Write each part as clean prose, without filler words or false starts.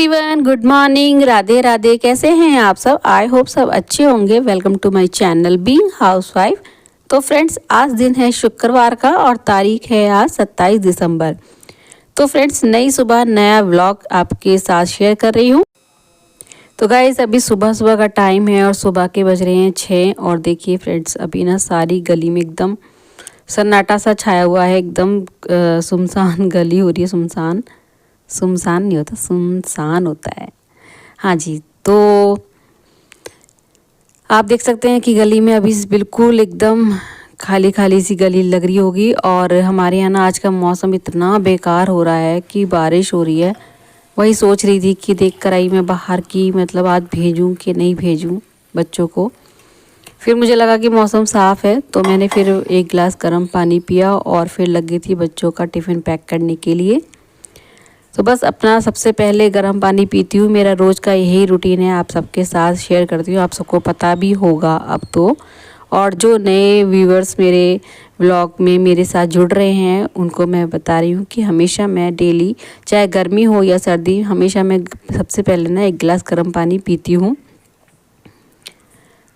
Everyone, good morning, Radhe Radhe. कैसे हैं आप सब? आई होप सब अच्छे होंगे। Welcome to my channel being housewife. तो फ्रेंड्स, आज दिन है शुक्रवार का और तारीख है आज 27 दिसंबर। तो फ्रेंड्स, नई सुबह नया व्लॉग आपके साथ शेयर कर रही हूँ। तो गाइस, अभी सुबह सुबह का टाइम है और सुबह के बज रहे हैं 6। और देखिए फ्रेंड्स, अभी ना सारी गली में एकदम सन्नाटा सा छाया हुआ है। एकदम सुनसान गली हो रही है। सुनसान नहीं होता, सुनसान होता है। हाँ जी, तो आप देख सकते हैं कि गली में अभी बिल्कुल एकदम खाली खाली सी गली लग रही होगी। और हमारे यहाँ ना आज का मौसम इतना बेकार हो रहा है कि बारिश हो रही है। वही सोच रही थी कि देख कर आई मैं बाहर की, मतलब आज भेजूं कि नहीं भेजूं बच्चों को। फिर मुझे लगा कि मौसम साफ़ है, तो मैंने फिर एक गिलास गर्म पानी पिया और फिर लगी थी बच्चों का टिफ़िन पैक करने के लिए। तो बस अपना सबसे पहले गर्म पानी पीती हूँ। मेरा रोज़ का यही रूटीन है, आप सबके साथ शेयर करती हूँ। आप सबको पता भी होगा अब तो। और जो नए व्यूवर्स मेरे व्लॉग में मेरे साथ जुड़ रहे हैं उनको मैं बता रही हूँ कि हमेशा मैं डेली, चाहे गर्मी हो या सर्दी, हमेशा मैं सबसे पहले ना एक गिलास गर्म पानी पीती हूँ।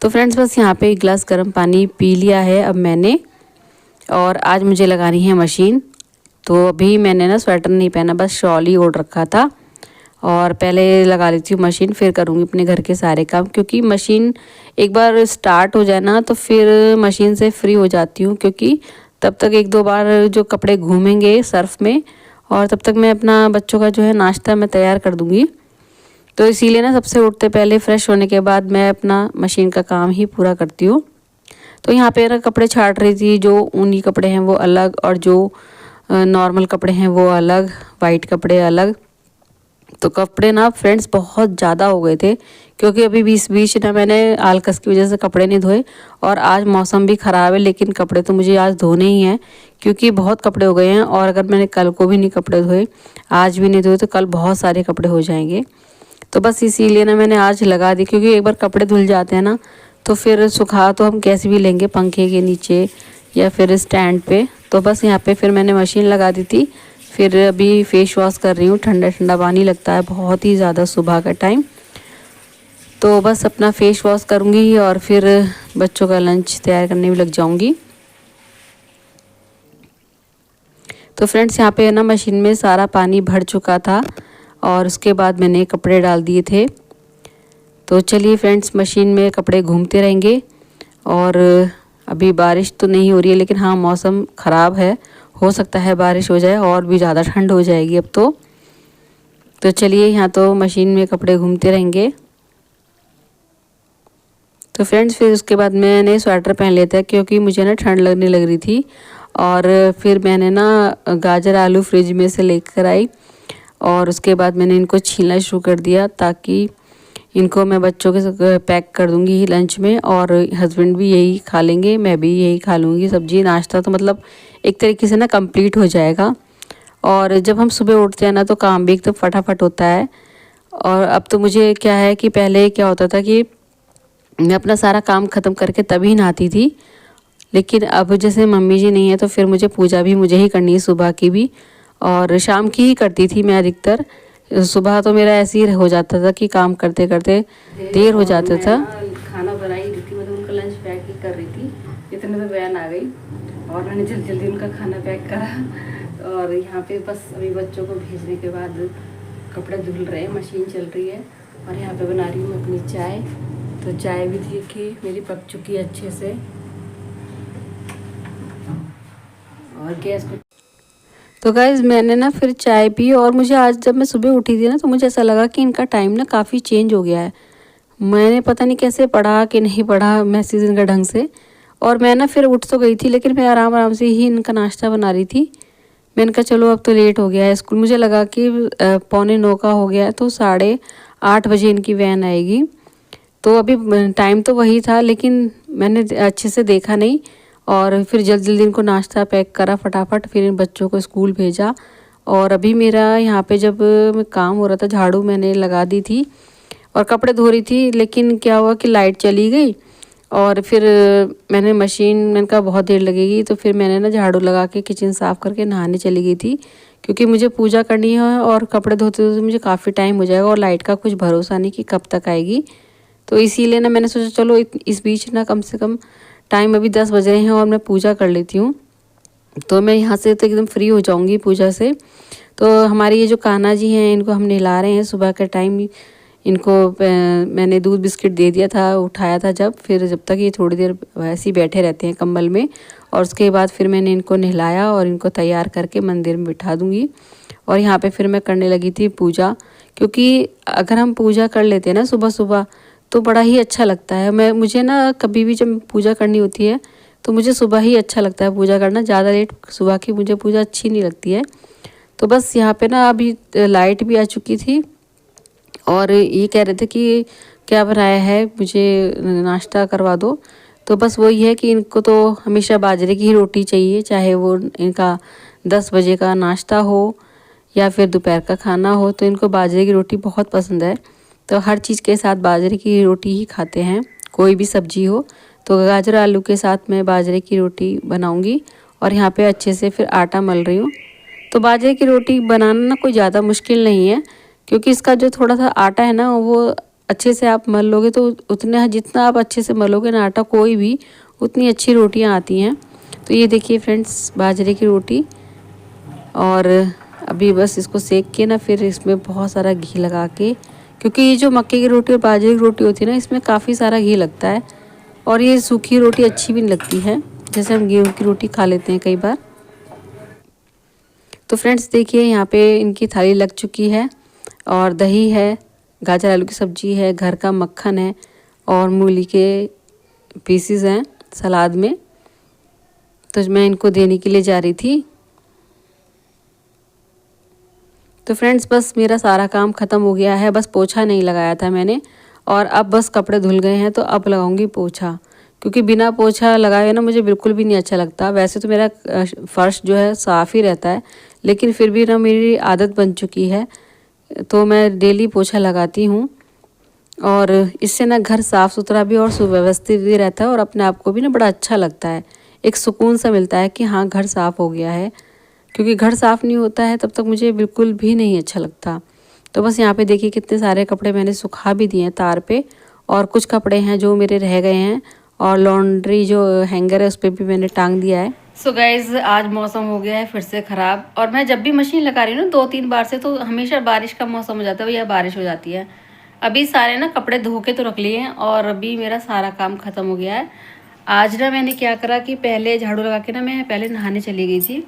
तो फ्रेंड्स, बस यहाँ पे एक गिलास गर्म पानी पी लिया है अब मैंने। और आज मुझे लगानी है मशीन। तो अभी मैंने ना स्वेटर नहीं पहना, बस शॉल ही ओढ़ रखा था। और पहले लगा लेती हूँ मशीन, फिर करूँगी अपने घर के सारे काम। क्योंकि मशीन एक बार स्टार्ट हो जाए ना तो फिर मशीन से फ्री हो जाती हूँ। क्योंकि तब तक एक दो बार जो कपड़े घूमेंगे सर्फ में, और तब तक मैं अपना बच्चों का जो है नाश्ता मैं तैयार कर दूँगी। तो इसीलिए ना सबसे उठते पहले फ्रेश होने के बाद मैं अपना मशीन का काम ही पूरा करती हूँ। तो यहाँ पे ना कपड़े छाट रही थी। जो ऊनी कपड़े हैं वो अलग और जो नॉर्मल कपड़े हैं वो अलग, वाइट कपड़े अलग। तो कपड़े ना फ्रेंड्स बहुत ज़्यादा हो गए थे, क्योंकि अभी बीच बीच ना मैंने आलकस की वजह से कपड़े नहीं धोए। और आज मौसम भी ख़राब है, लेकिन कपड़े तो मुझे आज धोने ही हैं, क्योंकि बहुत कपड़े हो गए हैं। और अगर मैंने कल को भी नहीं कपड़े धोए, आज भी नहीं धोए, तो कल बहुत सारे कपड़े हो जाएंगे। तो बस इसीलिए ना मैंने आज लगा दी। क्योंकि एक बार कपड़े धुल जाते हैं ना तो फिर सुखा तो हम कैसे भी लेंगे, पंखे के नीचे या फिर स्टैंड पे। तो बस यहाँ पे फिर मैंने मशीन लगा दी थी। फिर अभी फेस वॉश कर रही हूँ। ठंडा ठंडा पानी लगता है बहुत ही ज़्यादा सुबह का टाइम। तो बस अपना फेस वॉश करूँगी और फिर बच्चों का लंच तैयार करने में लग जाऊँगी। तो फ्रेंड्स, यहाँ पे ना मशीन में सारा पानी भर चुका था और उसके बाद मैंने कपड़े डाल दिए थे। तो चलिए फ्रेंड्स, मशीन में कपड़े घूमते रहेंगे। और अभी बारिश तो नहीं हो रही है, लेकिन हाँ मौसम ख़राब है, हो सकता है बारिश हो जाए और भी ज़्यादा ठंड हो जाएगी अब तो चलिए, यहाँ तो मशीन में कपड़े घूमते रहेंगे। तो फ्रेंड्स, फिर उसके बाद मैंने स्वेटर पहन लिया था, क्योंकि मुझे ना ठंड लगने लग रही थी। और फिर मैंने ना गाजर आलू फ्रिज में से लेकर आई और उसके बाद मैंने इनको छीलना शुरू कर दिया, ताकि इनको मैं बच्चों के पैक कर दूंगी लंच में। और हस्बैंड भी यही खा लेंगे, मैं भी यही खा लूँगी सब्जी नाश्ता। तो मतलब एक तरीके से ना कंप्लीट हो जाएगा। और जब हम सुबह उठते हैं ना तो काम भी एकदम फटाफट होता है। और अब तो मुझे क्या है कि पहले क्या होता था कि मैं अपना सारा काम ख़त्म करके तभी नहाती थी। लेकिन अब जैसे मम्मी जी नहीं है तो फिर मुझे पूजा भी मुझे ही करनी है, सुबह की भी और शाम की ही करती थी मैं अधिकतर। सुबह तो मेरा ऐसे ही हो जाता था कि काम करते करते देर हो जाता था। खाना बना ही रही थी, मतलब उनका लंच पैक ही कर रही थी, इतने में वैन आ गई और मैंने जल्दी जल्दी उनका खाना पैक करा। और यहाँ पे बस अभी बच्चों को भेजने के बाद कपड़े धुल रहे हैं, मशीन चल रही है। और यहाँ पे बना रही हूँ अपनी चाय। तो चाय भी देखिए मेरी पक चुकी है अच्छे से। और गैस पे तो गाइज़, मैंने ना फिर चाय पी। और मुझे आज जब मैं सुबह उठी थी ना तो मुझे ऐसा लगा कि इनका टाइम ना काफ़ी चेंज हो गया है। मैंने पता नहीं कैसे पढ़ा कि नहीं पढ़ा मैसेज इनका ढंग से। और मैं ना फिर उठ तो गई थी, लेकिन मैं आराम आराम से ही इनका नाश्ता बना रही थी। मैंने कहा चलो अब तो लेट हो गया है स्कूल। मुझे लगा कि 8:45 का हो गया है, तो 8:30 बजे इनकी वैन आएगी। तो अभी टाइम तो वही था, लेकिन मैंने अच्छे से देखा नहीं। और फिर जल्दी जल्दी इनको नाश्ता पैक करा फटाफट, फिर इन बच्चों को स्कूल भेजा। और अभी मेरा यहाँ पे जब काम हो रहा था, झाड़ू मैंने लगा दी थी और कपड़े धो रही थी, लेकिन क्या हुआ कि लाइट चली गई। और फिर मैंने मैंने कहा बहुत देर लगेगी, तो फिर मैंने ना झाड़ू लगा के किचन साफ़ करके नहाने चली गई थी। क्योंकि मुझे पूजा करनी है और कपड़े धोते धोते मुझे काफ़ी टाइम हो जाएगा और लाइट का कुछ भरोसा नहीं कि कब तक आएगी। तो इसीलिए ना मैंने सोचा चलो इस बीच ना कम से कम टाइम अभी 10 बज रहे हैं और मैं पूजा कर लेती हूँ, तो मैं यहाँ से तो एकदम फ्री हो जाऊँगी पूजा से। तो हमारे ये जो कान्हा जी हैं इनको हम नहला रहे हैं सुबह के टाइम। इनको मैंने दूध बिस्किट दे दिया था, उठाया था जब तक ये थोड़ी देर वैसे ही बैठे रहते हैं कंबल में, और उसके बाद फिर मैंने इनको नहलाया और इनको तैयार करके मंदिर में बिठा दूँगी। और यहाँ पे फिर मैं करने लगी थी पूजा, क्योंकि अगर हम पूजा कर लेते हैं ना सुबह सुबह तो बड़ा ही अच्छा लगता है। मुझे ना कभी भी जब पूजा करनी होती है तो मुझे सुबह ही अच्छा लगता है पूजा करना। ज़्यादा लेट सुबह की मुझे पूजा अच्छी नहीं लगती है। तो बस यहाँ पे ना अभी लाइट भी आ चुकी थी और ये कह रहे थे कि क्या बनाया है, मुझे नाश्ता करवा दो। तो बस वही है कि इनको तो हमेशा बाजरे की ही रोटी चाहिए, चाहे वो इनका 10 बजे का नाश्ता हो या फिर दोपहर का खाना हो, तो इनको बाजरे की रोटी बहुत पसंद है। तो हर चीज़ के साथ बाजरे की रोटी ही खाते हैं, कोई भी सब्जी हो। तो गाजर आलू के साथ मैं बाजरे की रोटी बनाऊंगी और यहाँ पे अच्छे से फिर आटा मल रही हूँ। तो बाजरे की रोटी बनाना ना कोई ज़्यादा मुश्किल नहीं है, क्योंकि इसका जो थोड़ा सा आटा है ना वो अच्छे से आप मल लोगे तो उतने जितना आप अच्छे से मलोगे ना आटा कोई भी, उतनी अच्छी रोटियाँ आती हैं। तो ये देखिए फ्रेंड्स बाजरे की रोटी, और अभी बस इसको सेक के ना फिर इसमें बहुत सारा घी लगा के, क्योंकि ये जो मक्के की रोटी और बाजरे की रोटी होती है ना इसमें काफ़ी सारा घी लगता है और ये सूखी रोटी अच्छी भी नहीं लगती है, जैसे हम गेहूँ की रोटी खा लेते हैं कई बार। तो फ्रेंड्स देखिए यहाँ पे इनकी थाली लग चुकी है और दही है, गाजर आलू की सब्जी है, घर का मक्खन है और मूली के पीसीज हैं सलाद में। तो मैं इनको देने के लिए जा रही थी। तो फ्रेंड्स बस मेरा सारा काम ख़त्म हो गया है, बस पोछा नहीं लगाया था मैंने, और अब बस कपड़े धुल गए हैं तो अब लगाऊंगी पोछा, क्योंकि बिना पोछा लगाए ना मुझे बिल्कुल भी नहीं अच्छा लगता। वैसे तो मेरा फर्श जो है साफ़ ही रहता है, लेकिन फिर भी ना मेरी आदत बन चुकी है तो मैं डेली पोछा लगाती हूँ, और इससे ना घर साफ़ सुथरा भी और सुव्यवस्थित भी रहता है और अपने आप को भी ना बड़ा अच्छा लगता है, एक सुकून सा मिलता है कि हाँ घर साफ़ हो गया है। क्योंकि घर साफ़ नहीं होता है तब तक मुझे बिल्कुल भी नहीं अच्छा लगता। तो बस यहाँ पे देखिए कितने सारे कपड़े मैंने सुखा भी दिए हैं तार पे, और कुछ कपड़े हैं जो मेरे रह गए हैं, और लॉन्ड्री जो हैंगर है उस पर भी मैंने टांग दिया है। सो गाइज आज मौसम हो गया है फिर से ख़राब, और मैं जब भी मशीन लगा रही हूँ ना 2-3 बार से, तो हमेशा बारिश का मौसम हो जाता है, भैया बारिश हो जाती है। अभी सारे ना कपड़े धो के तो रख लिए हैं और अभी मेरा सारा काम ख़त्म हो गया है। आज ना मैंने क्या करा कि पहले झाड़ू लगा के ना मैं पहले नहाने चली गई थी,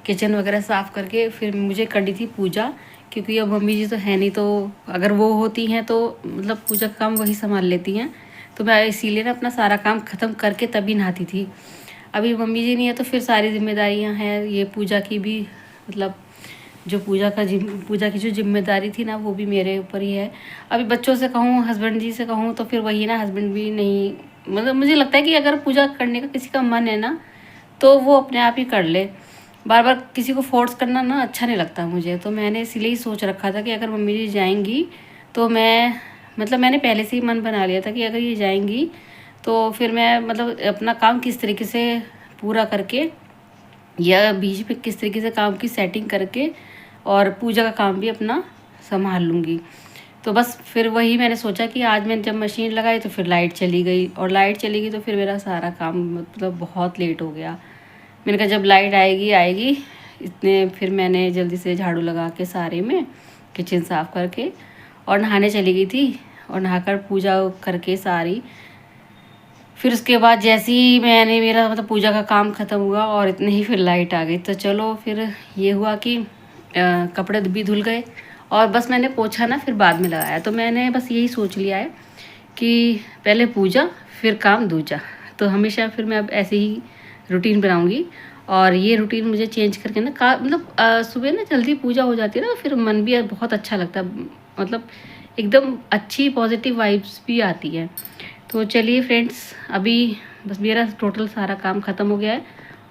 किचन वगैरह साफ़ करके फिर मुझे करनी थी पूजा, क्योंकि अब मम्मी जी तो है नहीं, तो अगर वो होती हैं तो मतलब पूजा का काम वही संभाल लेती हैं। तो मैं इसीलिए ना अपना सारा काम ख़त्म करके तभी नहाती थी। अभी मम्मी जी नहीं है तो फिर सारी जिम्मेदारियां हैं ये पूजा की भी, मतलब जो पूजा की जो जिम्मेदारी थी ना वो भी मेरे ऊपर ही है। अभी बच्चों से कहूँ, हस्बैंड जी से कहूँ तो फिर वही ना, हस्बैंड भी नहीं, मतलब मुझे लगता है कि अगर पूजा करने का किसी का मन है ना तो वो अपने आप ही कर ले, बार बार किसी को फोर्स करना ना अच्छा नहीं लगता मुझे। तो मैंने इसीलिए ही सोच रखा था कि अगर मम्मी जी जाएंगी तो मैं, मतलब मैंने पहले से ही मन बना लिया था कि अगर ये जाएंगी तो फिर मैं मतलब अपना काम किस तरीके से पूरा करके, या बीच में किस तरीके से काम की सेटिंग करके और पूजा का काम भी अपना संभाल लूँगी। तो बस फिर वही मैंने सोचा कि आज मैंने जब मशीन लगाई तो फिर लाइट चली गई, और लाइट चली गई तो फिर मेरा सारा काम मतलब बहुत लेट हो गया। मैंने कहा जब लाइट आएगी आएगी, इतने फिर मैंने जल्दी से झाड़ू लगा के सारे में किचन साफ़ करके और नहाने चली गई थी, और नहाकर पूजा करके सारी, फिर उसके बाद जैसे ही मैंने मेरा मतलब पूजा का काम ख़त्म हुआ और इतने ही फिर लाइट आ गई। तो चलो फिर ये हुआ कि कपड़े भी धुल गए, और बस मैंने पोछा ना फिर बाद में लगाया। तो मैंने बस यही सोच लिया है कि पहले पूजा फिर काम दूजा, तो हमेशा फिर मैं अब ऐसे ही रूटीन बनाऊंगी। और ये रूटीन मुझे चेंज करके ना मतलब सुबह ना जल्दी पूजा हो जाती है ना, फिर मन भी बहुत अच्छा लगता है, मतलब एकदम अच्छी पॉजिटिव वाइब्स भी आती है। तो चलिए फ्रेंड्स अभी बस मेरा टोटल सारा काम ख़त्म हो गया है,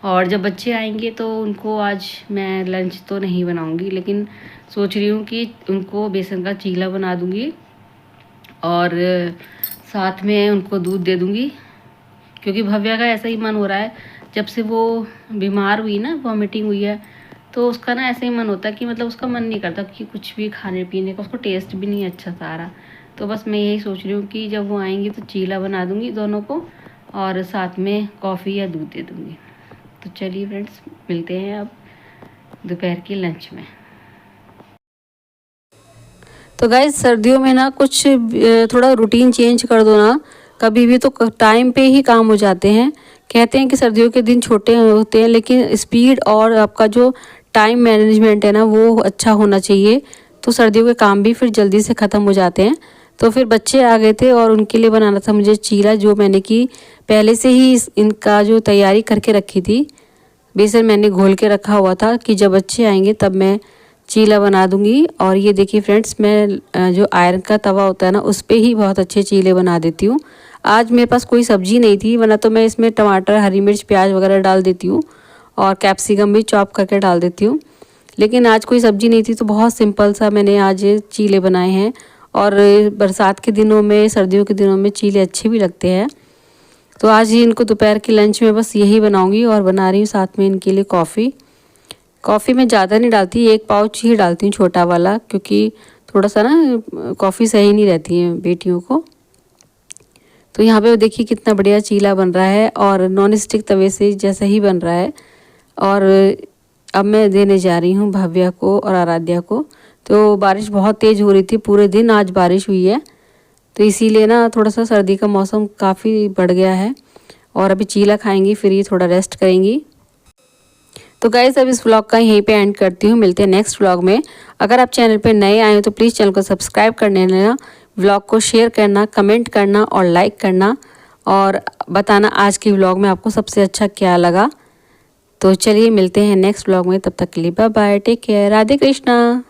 और जब बच्चे आएंगे तो उनको आज मैं लंच तो नहीं बनाऊंगी, लेकिन सोच रही हूँ कि उनको बेसन का चीला बना दूँगी और साथ में उनको दूध दे दूँगी। क्योंकि भव्या का ऐसा ही मन हो रहा है, जब से वो बीमार हुई ना, वॉमिटिंग हुई है, तो उसका ना ऐसे ही मन होता है कि मतलब उसका मन नहीं करता कि कुछ भी खाने पीने का, उसको टेस्ट भी नहीं अच्छा सा आ रहा। तो बस मैं यही सोच रही हूँ कि जब वो आएंगी तो चीला बना दूँगी दोनों को और साथ में कॉफ़ी या दूध दे दूँगी। तो चलिए फ्रेंड्स, मिलते हैं अब दोपहर की लंच में। तो गाइस सर्दियों में ना कुछ थोड़ा रूटीन चेंज कर दो ना, कभी भी तो टाइम पे ही काम हो जाते हैं। कहते हैं कि सर्दियों के दिन छोटे होते हैं, लेकिन स्पीड और आपका जो टाइम मैनेजमेंट है ना वो अच्छा होना चाहिए। तो सर्दियों के काम भी फिर जल्दी से ख़त्म हो जाते हैं। तो फिर बच्चे आ गए थे और उनके लिए बनाना था मुझे चीला, जो मैंने कि पहले से ही इनका जो तैयारी करके रखी थी। बेसन मैंने घोल के रखा हुआ था कि जब बच्चे आएंगे तब मैं चीला बना दूंगी। और ये देखिए फ्रेंड्स, मैं जो आयरन का तवा होता है ना उस पर ही बहुत अच्छे चीले बना देती हूँ। आज मेरे पास कोई सब्जी नहीं थी, वरना तो मैं इसमें टमाटर, हरी मिर्च, प्याज वगैरह डाल देती हूँ और कैप्सिकम भी चॉप करके डाल देती हूँ। लेकिन आज कोई सब्जी नहीं थी तो बहुत सिंपल सा मैंने आज चीले बनाए हैं। और बरसात के दिनों में, सर्दियों के दिनों में चीले अच्छे भी लगते हैं। तो आज ही इनको दोपहर की लंच में बस यही बनाऊंगी और बना रही हूँ साथ में इनके लिए कॉफ़ी मैं ज़्यादा नहीं डालती, 1 पाउच ही डालती हूँ छोटा वाला, क्योंकि थोड़ा सा ना कॉफ़ी सही नहीं रहती है बेटियों को। तो यहाँ पे देखिए कितना बढ़िया चीला बन रहा है और नॉन स्टिक तवे से जैसा ही बन रहा है। और अब मैं देने जा रही हूँ भव्या को और आराध्या को। तो बारिश बहुत तेज़ हो रही थी, पूरे दिन आज बारिश हुई है, तो इसीलिए ना थोड़ा सा सर्दी का मौसम काफ़ी बढ़ गया है। और अभी चीला खाएंगी, फिर ये थोड़ा रेस्ट करेंगी। तो गाइस अब इस व्लॉग का यहीं पे एंड करती हूँ, मिलते हैं नेक्स्ट व्लॉग में। अगर आप चैनल पे नए आए हो तो प्लीज़ चैनल को सब्सक्राइब कर लेना, व्लॉग को शेयर करना, कमेंट करना और लाइक करना, और बताना आज की व्लॉग में आपको सबसे अच्छा क्या लगा। तो चलिए मिलते हैं नेक्स्ट व्लॉग में, तब तक के लिए bye bye, take care, Radhe Krishna.